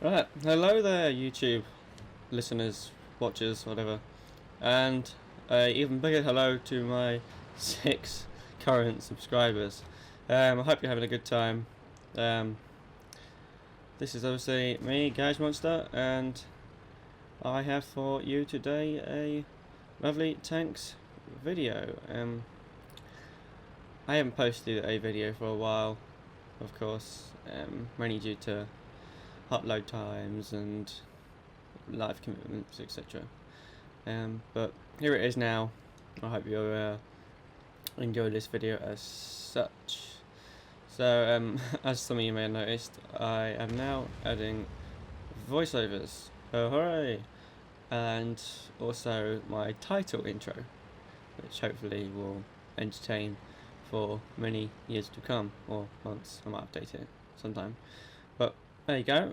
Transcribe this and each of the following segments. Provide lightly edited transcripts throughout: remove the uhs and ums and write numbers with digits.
Right, hello there, YouTube listeners, watchers, whatever, and even bigger hello to my 6 current subscribers. I hope you're having a good time. Um, this is obviously me, Garage Monster, and I have for you today a lovely tanks video. I haven't posted a video for a while, of course, mainly due to upload times and life commitments, etc. But here it is now. I hope you enjoy this video as such. So, as some of you may have noticed, I am now adding voiceovers. Oh, hooray! And also my title intro, which hopefully will entertain for many years to come, or months. I might update it sometime. But there you go.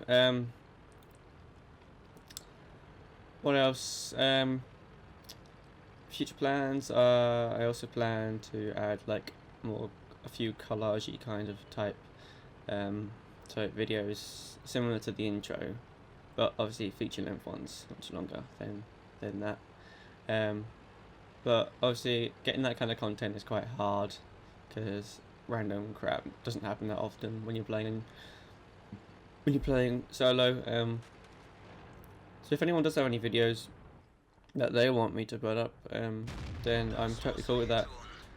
What else? Future plans. I also plan to add like a few collagey kind of type videos similar to the intro, but obviously feature length ones, much longer than that. But obviously getting that kind of content is quite hard because random crap doesn't happen that often when you're playing solo. So if anyone does have any videos that they want me to put up, then I'm totally cool with that.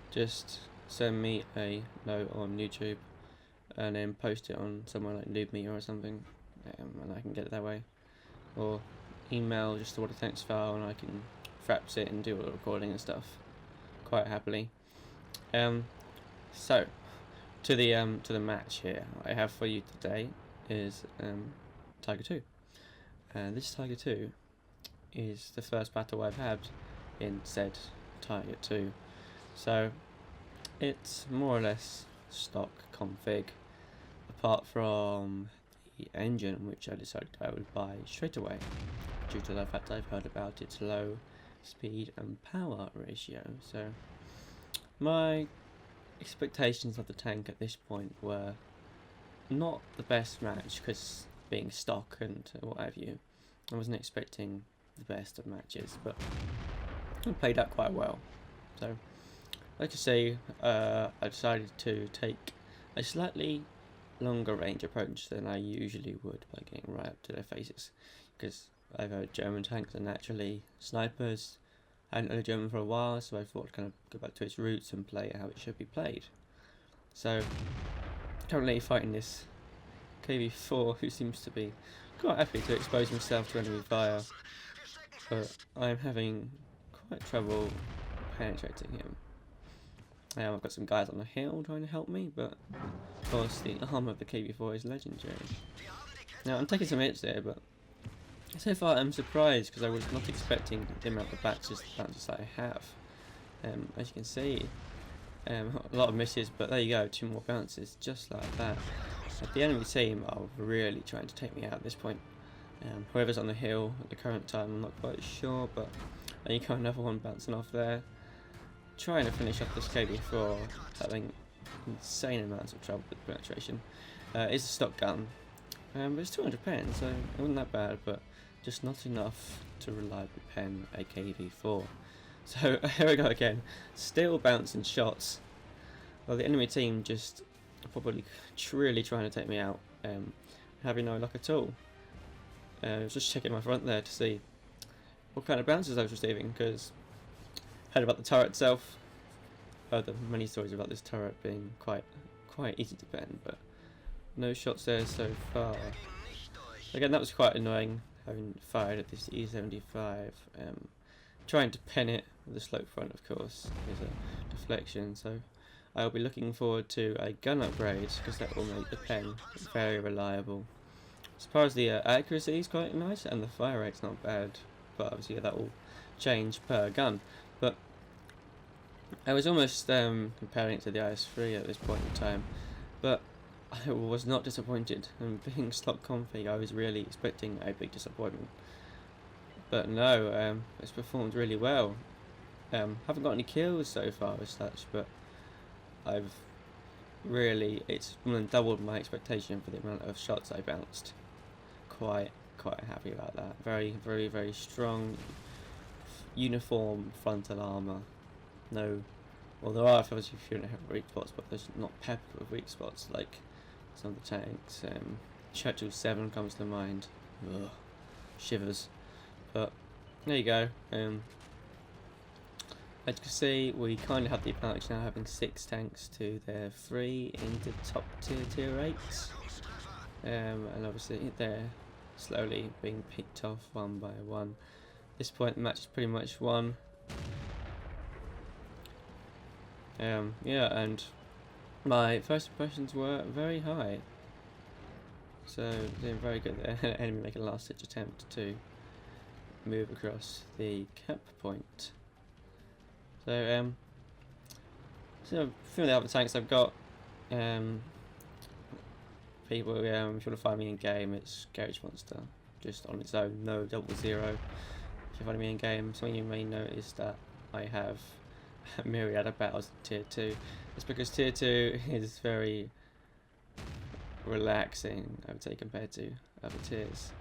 Just send me a note on YouTube and then post it on somewhere like NoobMe or something, and I can get it that way. Or email just the what a thanks file and I can fraps it and do all the recording and stuff quite happily. So to the match here I have for you today is Tiger 2. And this Tiger 2 is the first battle I've had in said Tiger 2. So it's more or less stock config, apart from the engine, which I decided I would buy straight away due to the fact I've heard about its low speed and power ratio. So my expectations of the tank at this point were not the best match, because being stock and what have you, I wasn't expecting the best of matches, but it played out quite well. So like I say, I decided to take a slightly longer range approach than I usually would by getting right up to their faces, because I've heard German tanks are naturally snipers. I hadn't heard German for a while, so I thought I'd kind of go back to its roots and play it how it should be played. So currently fighting this KV4, who seems to be quite happy to expose himself to enemy fire, but I'm having quite trouble penetrating him. I've got some guys on the hill trying to help me, but of course the armour of the KV4 is legendary. Now I'm taking some hits there, but so far I'm surprised because I was not expecting the amount of bounces that I have. As you can see, a lot of misses, but there you go, 2 more bounces just like that. The enemy team are really trying to take me out at this point. Whoever's on the hill at the current time, I'm not quite sure, but there you go, another one bouncing off there. Trying to finish off this KV4, having insane amounts of trouble with penetration. It's a stock gun, but it's 200 pen, so it wasn't that bad, but just not enough to reliably pen a KV4. So here we go again, still bouncing shots. Well, the enemy team just probably really trying to take me out, having no luck at all. I was just checking my front there to see what kind of bounces I was receiving, because I heard about the turret itself. Heard the many stories about this turret being quite easy to pen, but no shots there so far. Again, that was quite annoying, having fired at this E75. Trying to pen it with a slope front, of course, is a deflection, so I'll be looking forward to a gun upgrade, because that will make the pen very reliable. As far as the accuracy is quite nice, and the fire rate's not bad, but obviously that will change per gun. But I was almost comparing it to the IS-3 at this point in time, but I was not disappointed, and being stock config I was really expecting a big disappointment. But no, it's performed really well. Haven't got any kills so far as such, but it's more than doubled my expectation for the amount of shots I bounced. quite happy about that. Very strong, uniform frontal armor. No, well there are obviously a few that have weak spots, but there's not peppered with weak spots like some of the tanks. Churchill 7 comes to mind. Ugh, shivers. But there you go. As you can see, we kind of have the advantage now, having 6 tanks to their 3 in the top tier 8s. And obviously they're slowly being picked off one by one. At this point the match is pretty much won. Yeah, and my first impressions were very high. So doing very good there. Enemy making a last ditch attempt to move across the cap point. So so a few of the other tanks I've got, people, if you want to find me in game, it's Garage Monster, just on its own, no 000. If you find me in game, something you may notice that I have a myriad of battles in tier 2. It's because tier 2 is very relaxing, I would say, compared to other tiers.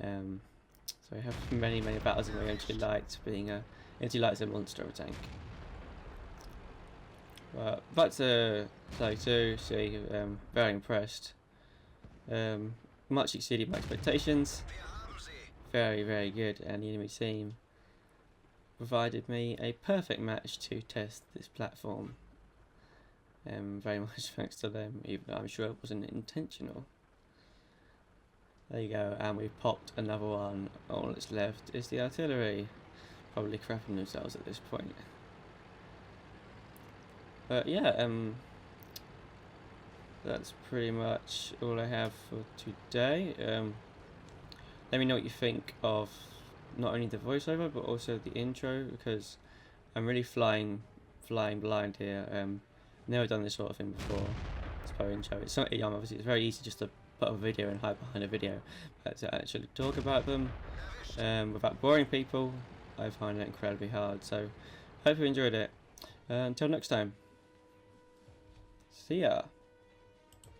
So I have many battles in my Entry Light, being a Entry Light's a monster of a tank. But back to Tiger 2, see, very impressed. Much exceeded my expectations. Very good, and the enemy team provided me a perfect match to test this platform. Very much thanks to them, even though I'm sure it wasn't intentional. There you go, and we've popped another one. All that's left is the artillery. Probably crapping themselves at this point. But yeah, that's pretty much all I have for today. Let me know what you think of not only the voiceover but also the intro, because I'm really flying blind here. Never done this sort of thing before. This power intro. It's not obviously it's very easy just to put a video and hide behind a video, but to actually talk about them without boring people, I find it incredibly hard. So hope you enjoyed it. Until next time. See ya.